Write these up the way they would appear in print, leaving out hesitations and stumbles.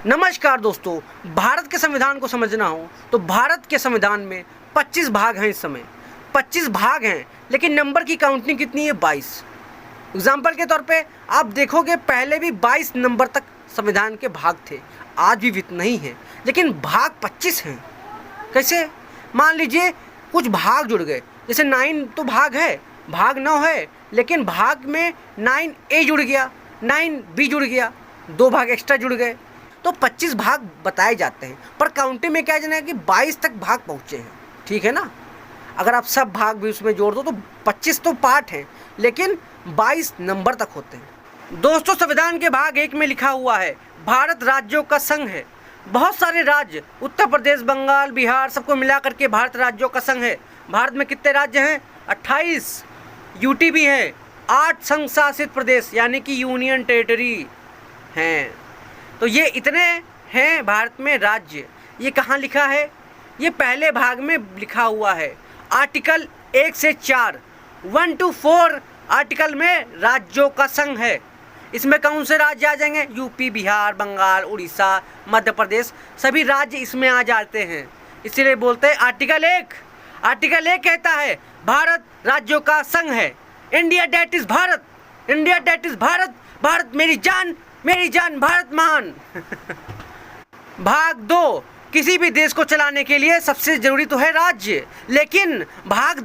नमस्कार दोस्तों, भारत के संविधान को समझना हो तो भारत के संविधान में 25 भाग हैं। इस समय 25 भाग हैं, लेकिन नंबर की काउंटिंग कितनी है? 22। एग्जाम्पल के तौर पे आप देखोगे पहले भी 22 नंबर तक संविधान के भाग थे, आज भी इतना ही है, लेकिन भाग 25 हैं। कैसे? मान लीजिए कुछ भाग जुड़ गए, जैसे 9 तो भाग है, भाग 9 है, लेकिन भाग में 9A जुड़ गया, 9B जुड़ गया, 2 भाग एक्स्ट्रा जुड़ गए, तो 25 भाग बताए जाते हैं। पर काउंटिंग में क्या जाना है कि 22 तक भाग पहुँचे हैं, ठीक है ना। अगर आप सब भाग भी उसमें जोड़ दो तो 25 तो पार्ट हैं, लेकिन 22 नंबर तक होते हैं। दोस्तों, संविधान के भाग 1 में लिखा हुआ है भारत राज्यों का संघ है। बहुत सारे राज्य, उत्तर प्रदेश, बंगाल, बिहार, सबको मिला करके भारत राज्यों का संघ है। भारत में कितने राज्य हैं? 28। यूटी भी हैं, 8 संघ शासित प्रदेश यानी कि यूनियन टेरिटरी हैं। तो ये इतने हैं भारत में राज्य। ये कहाँ लिखा है? ये पहले भाग में लिखा हुआ है, आर्टिकल 1 से 4, 1 to 4 आर्टिकल में राज्यों का संघ है। इसमें कौन से राज्य आ जाएंगे? यूपी, बिहार, बंगाल, उड़ीसा, मध्य प्रदेश, सभी राज्य इसमें आ जाते हैं। इसीलिए बोलते हैं आर्टिकल 1। आर्टिकल 1 कहता है भारत राज्यों का संघ है। India that is Bharat, India that is Bharat, Bharat मेरी जान, मेरी जान भारत महान। भाग 2, किसी भी देश को चलाने के लिए सबसे जरूरी तो है राज्य, लेकिन भाग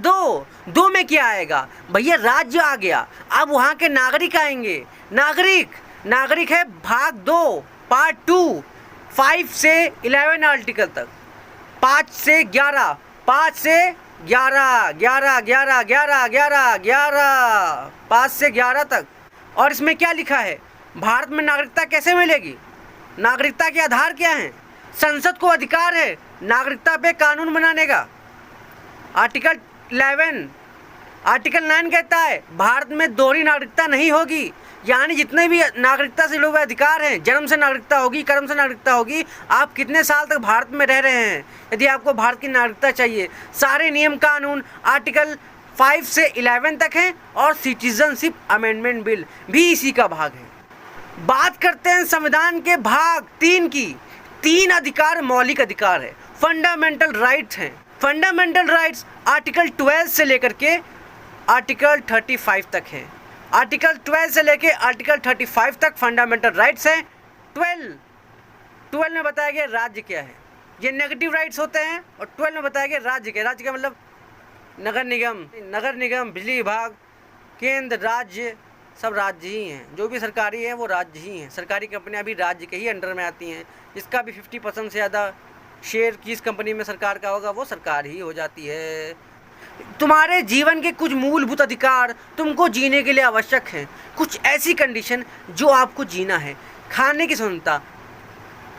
2 में क्या आएगा? भैया राज्य आ गया, अब वहाँ के नागरिक आएंगे। नागरिक है भाग 2 पार्ट 2, 5 से 11 आर्टिकल तक, 5 से 11, 5 से 11, 11, 11, 11, 11, 11, 5 से 11 तक। और इसमें क्या लिखा है? भारत में नागरिकता कैसे मिलेगी? नागरिकता के आधार क्या हैं? संसद को अधिकार है नागरिकता पे कानून बनाने का। आर्टिकल 11, आर्टिकल 9 कहता है भारत में दोहरी नागरिकता नहीं होगी, यानी जितने भी नागरिकता से लोग अधिकार हैं, जन्म से नागरिकता होगी, कर्म से नागरिकता होगी, आप कितने साल तक भारत में रह रहे हैं, यदि आपको भारत की नागरिकता चाहिए, सारे नियम कानून आर्टिकल 5 से 11 तक हैं। और सिटीजनशिप अमेंडमेंट बिल भी इसी का भाग है। बात करते हैं संविधान के भाग 3 की। 3 अधिकार मौलिक अधिकार है, फंडामेंटल राइट्स हैं। फंडामेंटल राइट्स आर्टिकल 12 से लेकर के आर्टिकल 35 तक हैं। आर्टिकल 12 से लेकर आर्टिकल 35 तक फंडामेंटल राइट्स हैं। 12 में बताया गया राज्य क्या है, ये नेगेटिव राइट्स होते हैं। और 12 में बताया गया राज्य क्या है। राज्य का मतलब नगर निगम, बिजली विभाग, केंद्र, राज्य, सब राज्य ही हैं। जो भी सरकारी है वो राज्य ही हैं। सरकारी कंपनियां भी राज्य के ही अंडर में आती हैं। जिसका भी 50% से ज़्यादा शेयर किस कंपनी में सरकार का होगा वो सरकार ही हो जाती है। तुम्हारे जीवन के कुछ मूलभूत अधिकार तुमको जीने के लिए आवश्यक हैं। कुछ ऐसी कंडीशन जो आपको जीना है, खाने की स्वतंत्रता,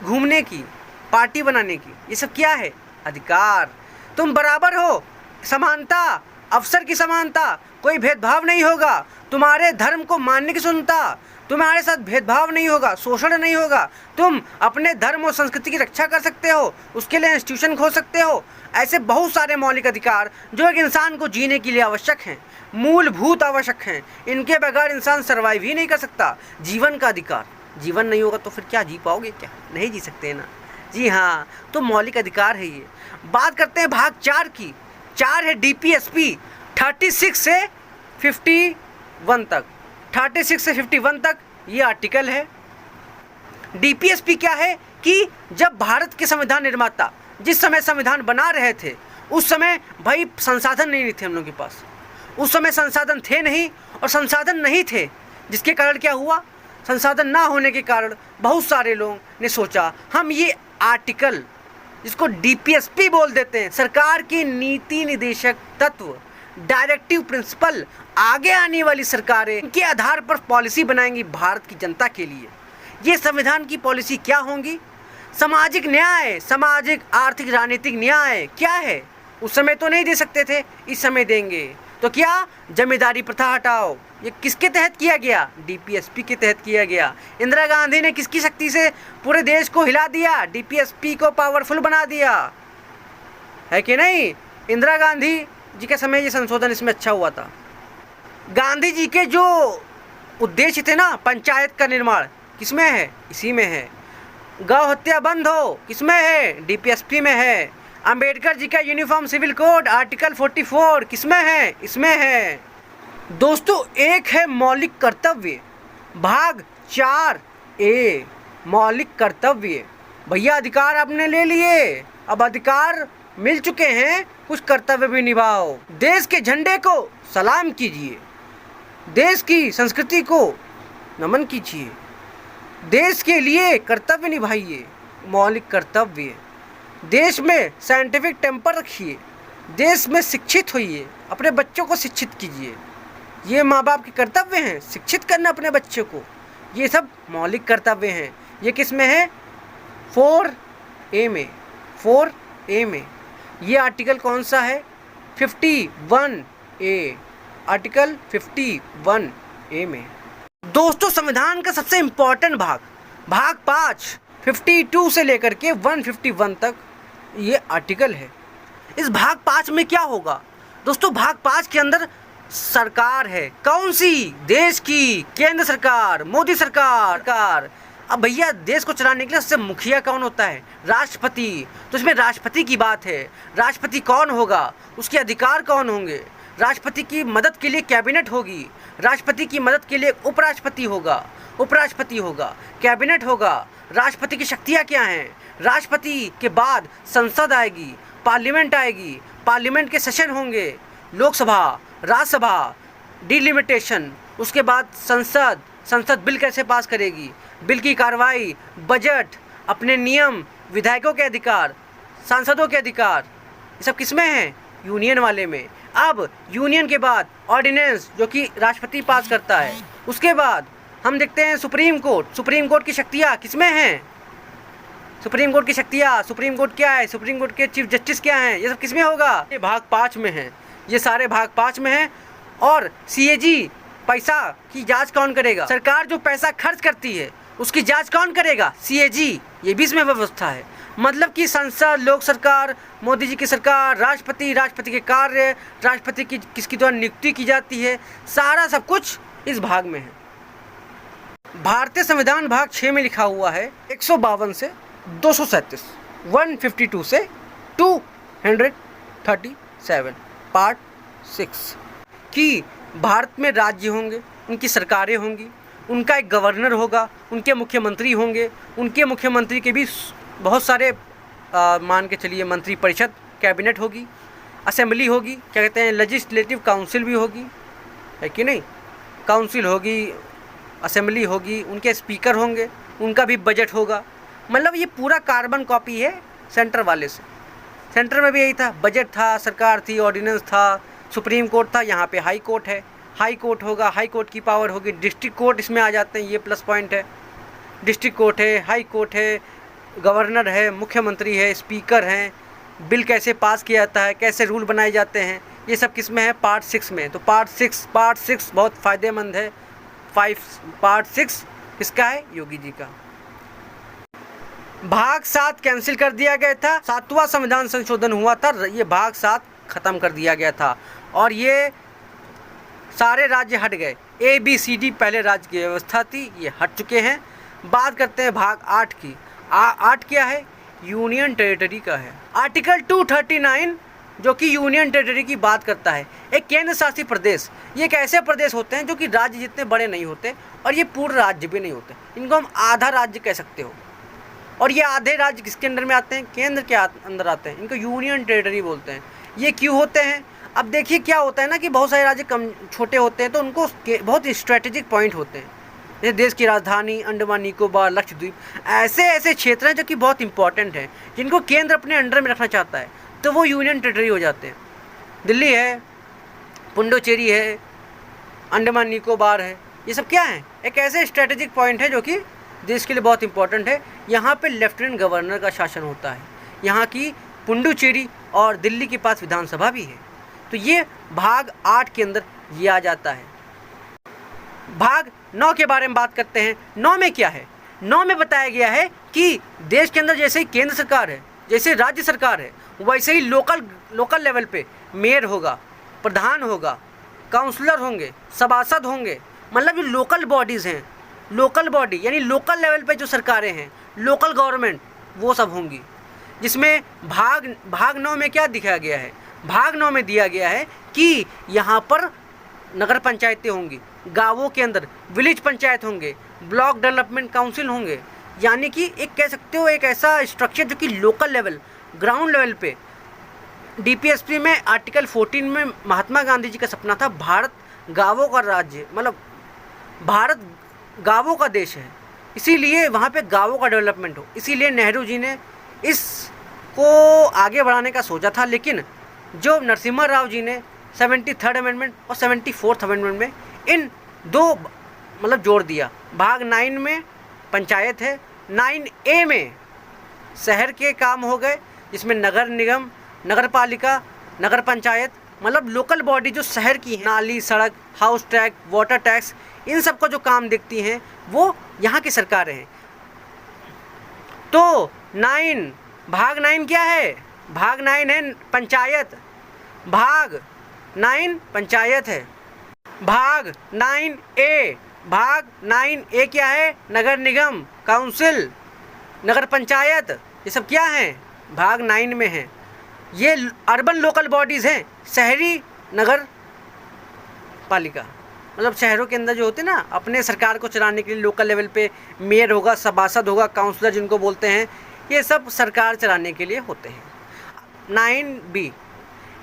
घूमने की, पार्टी बनाने की, ये सब क्या है? अधिकार। तुम बराबर हो, समानता, अवसर की समानता, कोई भेदभाव नहीं होगा। तुम्हारे धर्म को मानने की स्वतंत्रता, तुम्हारे साथ भेदभाव नहीं होगा, शोषण नहीं होगा। तुम अपने धर्म और संस्कृति की रक्षा कर सकते हो, उसके लिए इंस्टीट्यूशन खोल सकते हो। ऐसे बहुत सारे मौलिक अधिकार जो एक इंसान को जीने के लिए आवश्यक हैं, मूलभूत आवश्यक हैं। इनके बगैर इंसान सर्वाइव ही नहीं कर सकता। जीवन का अधिकार, जीवन नहीं होगा तो फिर क्या जी पाओगे? क्या नहीं जी सकते ना। जी हाँ, तो मौलिक अधिकार है ये। बात करते हैं भाग 4 की। 4 है DPSP, 36 से 51 तक। 36 से 51 तक ये आर्टिकल है। DPSP क्या है कि जब भारत के संविधान निर्माता जिस समय संविधान बना रहे थे, उस समय भाई संसाधन नहीं थे हम लोगों के पास। उस समय संसाधन थे नहीं, और संसाधन नहीं थे जिसके कारण क्या हुआ? संसाधन ना होने के कारण बहुत सारे लोगों ने सोचा हम ये आर्टिकल, जिसको DPSP बोल देते हैं, सरकार की नीति निदेशक तत्व, डायरेक्टिव प्रिंसिपल, आगे आने वाली सरकारें के आधार पर पॉलिसी बनाएंगी भारत की जनता के लिए। ये संविधान की पॉलिसी क्या होंगी? सामाजिक न्याय, सामाजिक, आर्थिक, राजनीतिक न्याय क्या है? उस समय तो नहीं दे सकते थे, इस समय देंगे। तो क्या? जमींदारी प्रथा हटाओ। ये किसके तहत किया गया? DPSP के तहत किया गया। इंदिरा गांधी ने किसकी शक्ति से पूरे देश को हिला दिया? DPSP को पावरफुल बना दिया, है कि नहीं? इंदिरा गांधी जी के समय ये संशोधन इसमें अच्छा हुआ था। गांधी जी के जो उद्देश्य थे ना, पंचायत का निर्माण किसमें है? इसी में है। गौ हत्या बंद हो, किसमें है? डीपीएसपी में है। अंबेडकर जी का यूनिफॉर्म सिविल कोड आर्टिकल 44 किसमें है? इसमें है। दोस्तों एक है मौलिक कर्तव्य, भाग 4A मौलिक कर्तव्य। भैया अधिकार आपने ले लिए, अब अधिकार मिल चुके हैं, कुछ कर्तव्य भी निभाओ। देश के झंडे को सलाम कीजिए, देश की संस्कृति को नमन कीजिए, देश के लिए कर्तव्य निभाइए, मौलिक कर्तव्य। देश में साइंटिफिक टेम्पर रखिए, देश में शिक्षित होइए, अपने बच्चों को शिक्षित कीजिए। ये माँ बाप के कर्तव्य हैं, शिक्षित करना अपने बच्चों को, ये सब मौलिक कर्तव्य हैं। ये किस में है? 4A में, 4A में। ये आर्टिकल कौन सा है? 51A, आर्टिकल 51A में। दोस्तों संविधान का सबसे इम्पोर्टेंट भाग, भाग 5, 52 से लेकर के 151 तक ये आर्टिकल है। इस भाग 5 में क्या होगा? दोस्तों भाग 5 के अंदर सरकार है, कौन सी? देश की केंद्र सरकार, मोदी सरकार। अब भैया देश को चलाने के लिए सबसे मुखिया कौन होता है? राष्ट्रपति। तो इसमें राष्ट्रपति की बात है। राष्ट्रपति कौन होगा, उसके अधिकार कौन होंगे? राष्ट्रपति की मदद के लिए कैबिनेट होगी, राष्ट्रपति की मदद के लिए उपराष्ट्रपति होगा, उपराष्ट्रपति होगा, कैबिनेट होगा। राष्ट्रपति की शक्तियाँ क्या हैं? राष्ट्रपति के बाद संसद आएगी, पार्लियामेंट आएगी, पार्लियामेंट के सेशन होंगे, लोकसभा, राज्यसभा, डिलिमिटेशन, उसके बाद संसद, संसद बिल कैसे पास करेगी, बिल की कार्रवाई, बजट, अपने नियम, विधायकों के अधिकार, सांसदों के अधिकार, ये सब किस में है? यूनियन वाले में। अब यूनियन के बाद ऑर्डिनेंस जो कि राष्ट्रपति पास करता है, उसके बाद हम देखते हैं सुप्रीम कोर्ट। सुप्रीम कोर्ट की शक्तियाँ किस में हैं? सुप्रीम कोर्ट की शक्तियाँ, सुप्रीम कोर्ट क्या है, सुप्रीम कोर्ट के चीफ जस्टिस क्या हैं, ये सब किस में होगा? ये भाग 5 में है, ये सारे भाग 5 में हैं। और CAG पैसा की जांच कौन करेगा? सरकार जो पैसा खर्च करती है उसकी जांच कौन करेगा? CAG। ये भी इसमें व्यवस्था है। मतलब कि संसद, लोक सरकार, मोदी जी की सरकार, राष्ट्रपति, राष्ट्रपति के कार्य, राष्ट्रपति की किसकी द्वारा नियुक्ति की जाती है, सारा सब कुछ इस भाग में है। भारतीय संविधान भाग 6 में लिखा हुआ है 152 से 237, 152 से 237, पार्ट 6 कि भारत में राज्य होंगे, उनकी सरकारें होंगी, उनका एक गवर्नर होगा, उनके मुख्यमंत्री होंगे, उनके मुख्यमंत्री के भी बहुत सारे मान के चलिए मंत्री परिषद, कैबिनेट होगी, असेंबली होगी, क्या कहते हैं, लेजिस्लेटिव काउंसिल भी होगी, है कि नहीं? काउंसिल होगी, असेंबली होगी, उनके स्पीकर होंगे, उनका भी बजट होगा। मतलब ये पूरा कार्बन कॉपी है सेंटर वाले से। सेंटर में भी यही था, बजट था, सरकार थी, ऑर्डिनेंस था, सुप्रीम कोर्ट था, यहाँ पे हाई कोर्ट है, हाई कोर्ट होगा, हाई कोर्ट की पावर होगी, डिस्ट्रिक्ट कोर्ट इसमें आ जाते हैं, ये प्लस पॉइंट है। डिस्ट्रिक्ट कोर्ट है, हाई कोर्ट है, गवर्नर है, मुख्यमंत्री है, स्पीकर हैं, बिल कैसे पास किया जाता है, कैसे रूल बनाए जाते हैं, ये सब किस में है? पार्ट 6 में। तो पार्ट 6 बहुत फ़ायदेमंद है। पार्ट 6 किसका है? योगी जी का। भाग 7 कैंसिल कर दिया गया था, 7वां संविधान संशोधन हुआ था, ये भाग 7 ख़त्म कर दिया गया था और ये सारे राज्य हट गए। ABCD पहले राज्य की व्यवस्था थी, ये हट चुके हैं। बात करते हैं भाग 8 की। 8 क्या है? यूनियन टेरिटरी का है। आर्टिकल 239 जो कि यूनियन टेरिटरी की बात करता है। एक केंद्र शासित प्रदेश, ये एक ऐसे प्रदेश होते हैं जो कि राज्य जितने बड़े नहीं होते और ये पूर्ण राज्य भी नहीं होते, इनको हम आधा राज्य कह सकते हो। और ये आधे राज्य किसके अंदर में आते हैं? केंद्र के अंदर आते हैं, इनको यूनियन टेरिटरी बोलते हैं। ये क्यों होते हैं? अब देखिए क्या होता है ना कि बहुत सारे राज्य कम छोटे होते हैं तो उनको बहुत स्ट्रेटेजिक पॉइंट होते हैं, जैसे देश की राजधानी, अंडमान निकोबार, लक्षद्वीप, ऐसे क्षेत्र हैं जो कि बहुत इंपॉर्टेंट हैं, जिनको केंद्र अपने अंडर में रखना चाहता है, तो वो यूनियन टेरिटरी हो जाते हैं। दिल्ली है, पुडुचेरी है, अंडमान निकोबार है, ये सब क्या है? एक ऐसे स्ट्रेटेजिक पॉइंट है जो कि देश के लिए बहुत इंपॉर्टेंट है। यहाँ पे लेफ्टिनेंट गवर्नर का शासन होता है। यहाँ की पुडुचेरी और दिल्ली के पास विधानसभा भी है। तो ये भाग 8 के अंदर ये आ जाता है। भाग 9 के बारे में बात करते हैं। 9 में क्या है? 9 में बताया गया है कि देश के अंदर जैसे ही केंद्र सरकार है, जैसे राज्य सरकार है, वैसे ही लोकल लेवल पे मेयर होगा, प्रधान होगा, काउंसलर होंगे, सभासद होंगे। मतलब जो लोकल बॉडीज़ हैं, लोकल बॉडी यानी लोकल लेवल पे जो सरकारें हैं, लोकल गवर्नमेंट वो सब होंगी, जिसमें भाग 9 में क्या दिखाया गया है, भाग 9 में दिया गया है कि यहाँ पर नगर पंचायतें होंगी, गांवों के अंदर विलेज पंचायत होंगे, ब्लॉक डेवलपमेंट काउंसिल होंगे, यानी कि एक कह सकते हो एक ऐसा स्ट्रक्चर जो कि लोकल लेवल, ग्राउंड लेवल पे। डीपीएसपी में आर्टिकल 14 में महात्मा गांधी जी का सपना था भारत गांवों का राज्य, मतलब भारत गांवों का देश है, इसीलिए वहाँ पे गांवों का डेवलपमेंट हो, इसीलिए नेहरू जी ने इसको आगे बढ़ाने का सोचा था। लेकिन जो नरसिम्हा राव जी ने 73rd अमेंडमेंट और 74th अमेंडमेंट में इन दो मतलब जोड़ दिया। भाग 9 में पंचायत है, 9A में शहर के काम हो गए, जिसमें नगर निगम, नगर पालिका, नगर पंचायत, मतलब लोकल बॉडी जो शहर की है, नाली, सड़क, हाउस टैक्स, वाटर टैक्स, इन सब का जो काम देखती हैं वो यहाँ की सरकारें हैं। तो भाग 9 क्या है, भाग 9 है पंचायत, भाग 9 पंचायत है। भाग 9A क्या है, नगर निगम, काउंसिल, नगर पंचायत, ये सब क्या हैं, भाग 9 में है। ये अर्बन लोकल बॉडीज़ हैं, शहरी नगर पालिका, मतलब शहरों के अंदर जो होते हैं ना अपने सरकार को चलाने के लिए लोकल लेवल पे मेयर होगा, सभासद होगा, काउंसलर जिनको बोलते हैं, ये सब सरकार चलाने के लिए होते हैं।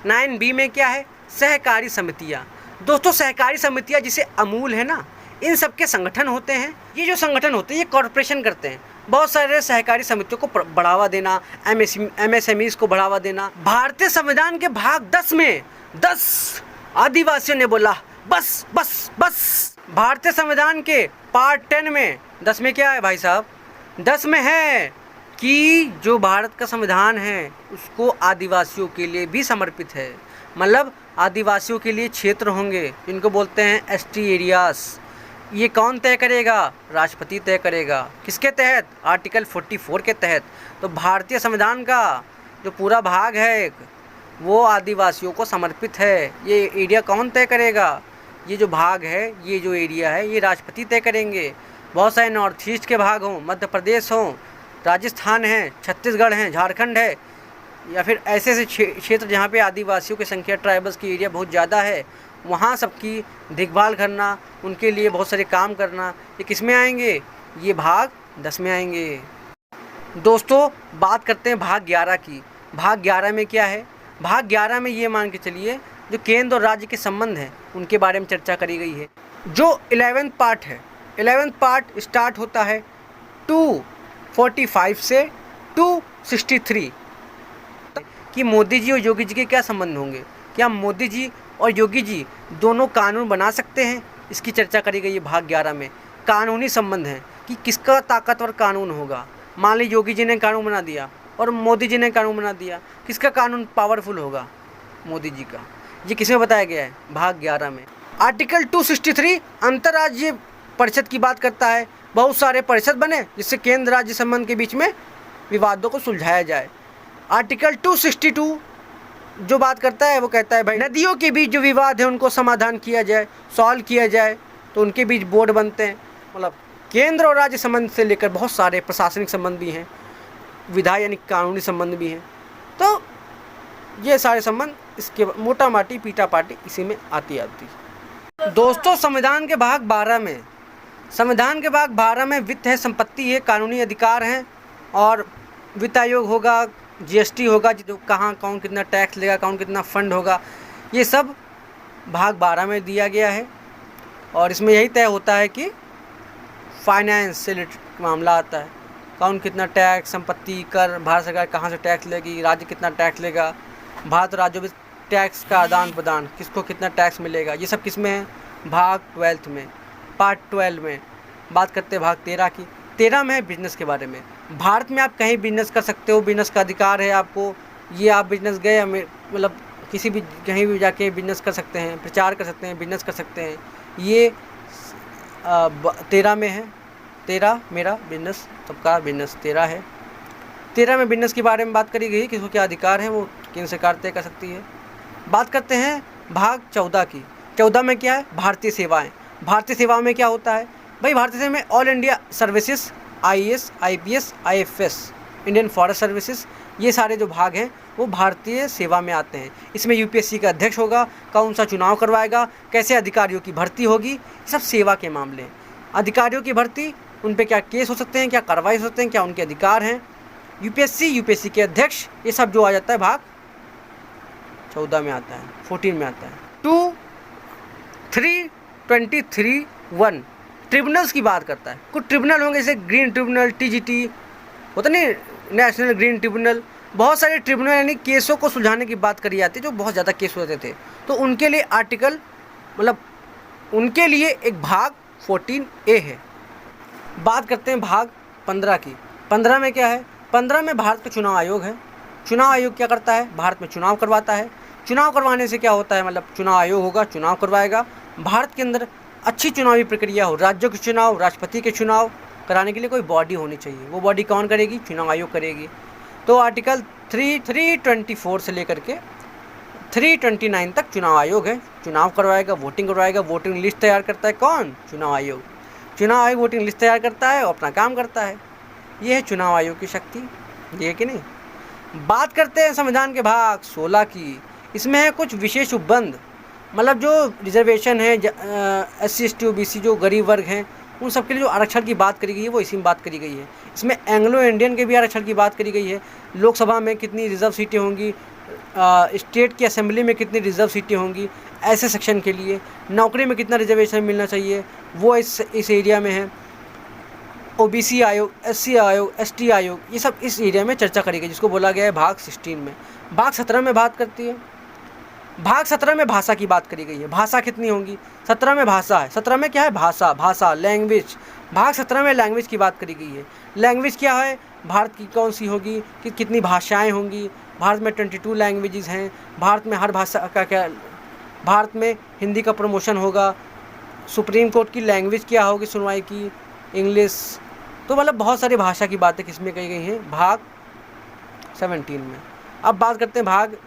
9B में क्या है, सहकारी समितियाँ। दोस्तों सहकारी समितियाँ जिसे अमूल है ना, इन सब के संगठन होते हैं। ये जो संगठन होते हैं ये कॉरपोरेशन करते हैं, बहुत सारे सहकारी समितियों को बढ़ावा देना, MSMEs को बढ़ावा देना। भारतीय संविधान के भाग 10 में 10 आदिवासियों ने बोला बस बस बस। भारतीय संविधान के पार्ट 10 में 10 में क्या है भाई साहब, 10 में है कि जो भारत का संविधान है उसको आदिवासियों के लिए भी समर्पित है, मतलब आदिवासियों के लिए क्षेत्र होंगे जिनको बोलते हैं ST एरियाज। ये कौन तय करेगा, राष्ट्रपति तय करेगा, किसके तहत, आर्टिकल 44 के तहत। तो भारतीय संविधान का जो पूरा भाग है एक, वो आदिवासियों को समर्पित है। ये एरिया कौन तय करेगा, ये जो भाग है, ये जो एरिया है, ये राष्ट्रपति तय करेंगे। बहुत सारे नॉर्थ ईस्ट के भाग हों, मध्य प्रदेश हों, राजस्थान है, छत्तीसगढ़ है, झारखंड है, या फिर ऐसे ऐसे क्षेत्र जहाँ पे आदिवासियों की संख्या, ट्राइबल्स की एरिया बहुत ज़्यादा है, वहाँ सबकी देखभाल करना, उनके लिए बहुत सारे काम करना, ये किस में आएंगे, ये भाग 10 में आएंगे। दोस्तों बात करते हैं भाग 11 की। भाग 11 में क्या है, भाग 11 में ये मान के चलिए जो केंद्र और राज्य के संबंध हैं उनके बारे में चर्चा करी गई है। जो 11th पार्ट है, 11th पार्ट स्टार्ट होता है 245 से 263 कि मोदी जी और योगी जी के क्या संबंध होंगे, क्या मोदी जी और योगी जी दोनों कानून बना सकते हैं, इसकी चर्चा करी गई है भाग 11 में। कानूनी संबंध हैं कि किसका ताकतवर कानून होगा। मान लीजिए योगी जी ने कानून बना दिया और मोदी जी ने कानून बना दिया, किसका कानून पावरफुल होगा, मोदी जी का। ये किसमें बताया गया है, भाग 11 में। आर्टिकल 263 अंतर्राज्यीय परिषद की बात करता है। बहुत सारे परिषद बने जिससे केंद्र राज्य संबंध के बीच में विवादों को सुलझाया जाए। आर्टिकल 262 जो बात करता है वो कहता है भाई नदियों के बीच जो विवाद है उनको समाधान किया जाए, सॉल्व किया जाए, तो उनके बीच बोर्ड बनते हैं। मतलब केंद्र और राज्य संबंध से लेकर बहुत सारे प्रशासनिक संबंध भी हैं, विधायी यानी कानूनी संबंध भी हैं। तो ये सारे संबंध इसके मोटा माटी पीटा पाटी इसी में आती। दोस्तों संविधान के भाग 12 में, संविधान के भाग 12 में वित्त है, संपत्ति है, कानूनी अधिकार हैं और वित्त आयोग होगा, GST होगा, जो कहाँ कौन कितना टैक्स लेगा, कौन कितना फंड होगा, ये सब भाग 12 में दिया गया है। और इसमें यही तय होता है कि फाइनेंस से रिलेटेड मामला आता है, कौन कितना टैक्स, संपत्ति कर, भारत सरकार कहाँ से टैक्स लेगी, राज्य कितना टैक्स लेगा, भारत और राज्यों में टैक्स का आदान प्रदान, किसको कितना टैक्स मिलेगा, ये सब किस में है, भाग 12 में, पार्ट 12 में। बात करते हैं भाग 13 की। 13 में है बिजनेस के बारे में। भारत में आप कहीं बिजनेस कर सकते हो, बिजनेस का अधिकार है आपको। ये आप बिजनेस गए, मतलब किसी भी कहीं भी जाके बिजनेस कर सकते हैं, प्रचार कर सकते हैं, बिजनेस कर सकते हैं। ये 13 में है। 13 मेरा बिजनेस, सबका बिजनेस 13 है। 13 में बिजनेस के बारे में बात करी गई, किसको क्या अधिकार है वो केंद्र सरकार तय कर सकती है। बात करते हैं भाग 14 की। 14 में क्या है, भारतीय सेवाएं। भारतीय सेवाओं में क्या होता है भाई, भारतीय सेवा में all India services IAS, IPS, IFS, Indian forest services, ये सारे जो भाग हैं वो भारतीय सेवा में आते हैं। इसमें यूपीएससी का अध्यक्ष होगा, कौन सा चुनाव करवाएगा, कैसे अधिकारियों की भर्ती होगी, ये सब सेवा के मामले हैं। अधिकारियों की भर्ती, उन पे क्या केस हो सकते हैं, क्या कार्रवाई हो सकते हैं, क्या उनके अधिकार हैं, यूपीएससी के अध्यक्ष, ये सब जो आ जाता है भाग 14 में आता है, 14 में आता है। 2, 3, 23, 1 ट्रिब्यूनल्स की बात करता है। कुछ ट्रिब्यूनल होंगे जैसे ग्रीन ट्रिब्यूनल, TGT होता नहीं, नेशनल ग्रीन ट्रिब्यूनल, बहुत सारे ट्रिब्यूनल यानी केसों को सुलझाने की बात करी जाती है, जो बहुत ज़्यादा केस होते थे, तो उनके लिए आर्टिकल मतलब उनके लिए एक भाग 14A है। बात करते हैं भाग 15 की। 15 में क्या है? 15 में भारत का चुनाव आयोग है। चुनाव आयोग क्या करता है? भारत में चुनाव करवाता है। चुनाव करवाने से क्या होता है, मतलब चुनाव आयोग होगा, चुनाव करवाएगा। भारत के अंदर अच्छी चुनावी प्रक्रिया हो, राज्यों के चुनाव, राष्ट्रपति के चुनाव कराने के लिए कोई बॉडी होनी चाहिए। वो बॉडी कौन करेगी? चुनाव आयोग करेगी। तो आर्टिकल 324 से लेकर के 329 तक चुनाव आयोग है, चुनाव करवाएगा, वोटिंग करवाएगा। वोटिंग लिस्ट तैयार करता है कौन? चुनाव आयोग। चुनाव आयोग वोटिंग लिस्ट तैयार करता है और अपना काम करता है। ये है चुनाव आयोग की शक्ति, ये है कि नहीं। बात करते हैं संविधान के भाग 16 की। इसमें है कुछ विशेष उपबंध, मतलब जो रिजर्वेशन है, SC ST OBC जो गरीब वर्ग हैं उन सब के लिए जो आरक्षण की बात करी गई है वो इसी में बात करी गई है। इसमें एंग्लो इंडियन के भी आरक्षण की बात करी गई है। लोकसभा में कितनी रिजर्व सीटें होंगी, स्टेट की असेंबली में कितनी रिजर्व सीटें होंगी, ऐसे सेक्शन के लिए नौकरी में कितना रिजर्वेशन मिलना चाहिए वो इस एरिया में है। OBC आयोग, SC आयोग, ST आयोग, ये सब इस एरिया में चर्चा करी गई, जिसको बोला गया है भाग 16 में। भाग 17 में बात करती है, भाग 17 में भाषा की बात करी गई है। भाषा कितनी होंगी? 17 में भाषा है। 17 में क्या है? भाषा, लैंग्वेज। भाग 17 में लैंग्वेज की बात करी गई है। लैंग्वेज क्या है? भारत की कौन सी होगी, कि कितनी भाषाएं होंगी। भारत में 22 लैंग्वेजेस हैं। भारत में हर भाषा का क्या, भारत में हिंदी का प्रमोशन होगा। सुप्रीम कोर्ट की लैंग्वेज क्या होगी सुनवाई की? इंग्लिश। तो मतलब बहुत सारी भाषा की बातें किसमें कही गई हैं? भाग 17 में। अब बात करते हैं भाग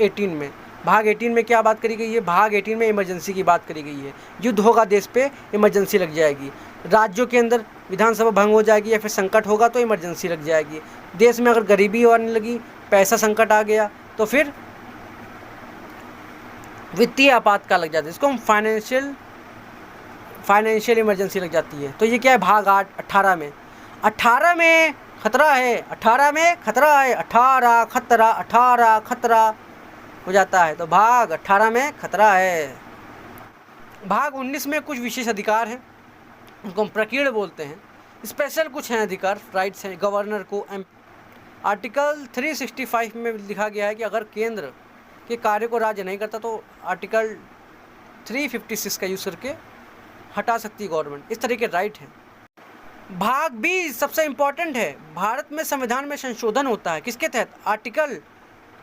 18 में। भाग 18 में क्या बात करी गई है? भाग 18 में इमरजेंसी की बात करी गई है। युद्ध होगा देश पे, इमरजेंसी लग जाएगी। राज्यों के अंदर विधानसभा भंग हो जाएगी या फिर संकट होगा तो इमरजेंसी लग जाएगी। देश में अगर गरीबी आने लगी, पैसा संकट आ गया तो फिर वित्तीय आपातकाल लग जाता है, इसको हम फाइनेंशियल इमरजेंसी लग जाती है। तो ये क्या है? भाग 18 में। 18 में खतरा है, 18 में खतरा है, 18 खतरा हो जाता है। तो भाग 18 में खतरा है। भाग 19 में कुछ विशेष अधिकार हैं, उनको हम प्रकीर्ण बोलते हैं। स्पेशल कुछ हैं अधिकार, राइट्स हैं गवर्नर को। आर्टिकल 365 में लिखा गया है कि अगर केंद्र के कार्य को राज्य नहीं करता तो आर्टिकल 356 का यूज़ करके हटा सकती है गवर्नमेंट। इस तरह के राइट हैं। भाग 20 सबसे इम्पोर्टेंट है। भारत में संविधान में संशोधन होता है किसके तहत? आर्टिकल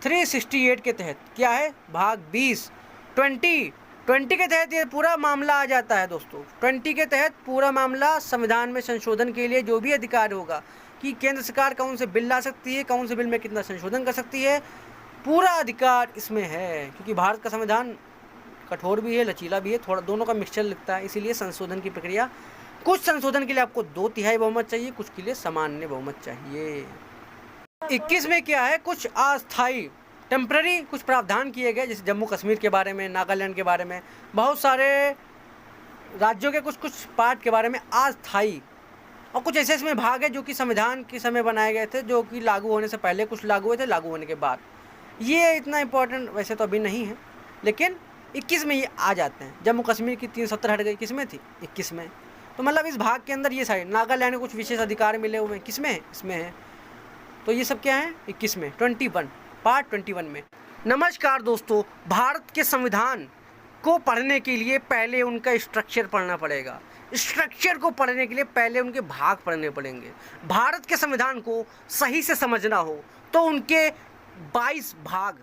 368 के तहत। क्या है? भाग 20 20 के तहत ये पूरा मामला आ जाता है दोस्तों। 20 के तहत पूरा मामला संविधान में संशोधन के लिए जो भी अधिकार होगा कि केंद्र सरकार कौन से बिल ला सकती है, कौन से बिल में कितना संशोधन कर सकती है, पूरा अधिकार इसमें है। क्योंकि भारत का संविधान कठोर भी है, लचीला भी है, थोड़ा दोनों का मिक्सचर लिखता है। इसीलिए संशोधन की प्रक्रिया, कुछ संशोधन के लिए आपको 2/3 बहुमत चाहिए, कुछ के लिए सामान्य बहुमत चाहिए। 21 में क्या है? कुछ अस्थायी टेम्पररी कुछ प्रावधान किए गए, जैसे जम्मू कश्मीर के बारे में, नागालैंड के बारे में, बहुत सारे राज्यों के कुछ पार्ट के बारे में अस्थायी। और कुछ ऐसे इसमें भाग है जो कि संविधान के समय बनाए गए थे, जो कि लागू होने से पहले कुछ लागू हुए थे, लागू होने के बाद। ये इतना इम्पोर्टेंट वैसे तो अभी नहीं है, लेकिन 21 में ये आ जाते हैं। जम्मू कश्मीर की 370 हट गई, किस में थी? 21 में। तो मतलब इस भाग के अंदर ये साइड नागालैंड को कुछ विशेष अधिकार मिले हुए हैं, किस में है? इसमें है। तो ये सब क्या है? 21 में, 21 पार्ट 21 में। नमस्कार दोस्तों, भारत के संविधान को पढ़ने के लिए पहले उनका स्ट्रक्चर पढ़ना पड़ेगा। स्ट्रक्चर को पढ़ने के लिए पहले उनके भाग पढ़ने पड़ेंगे। भारत के संविधान को सही से समझना हो तो उनके 22 भाग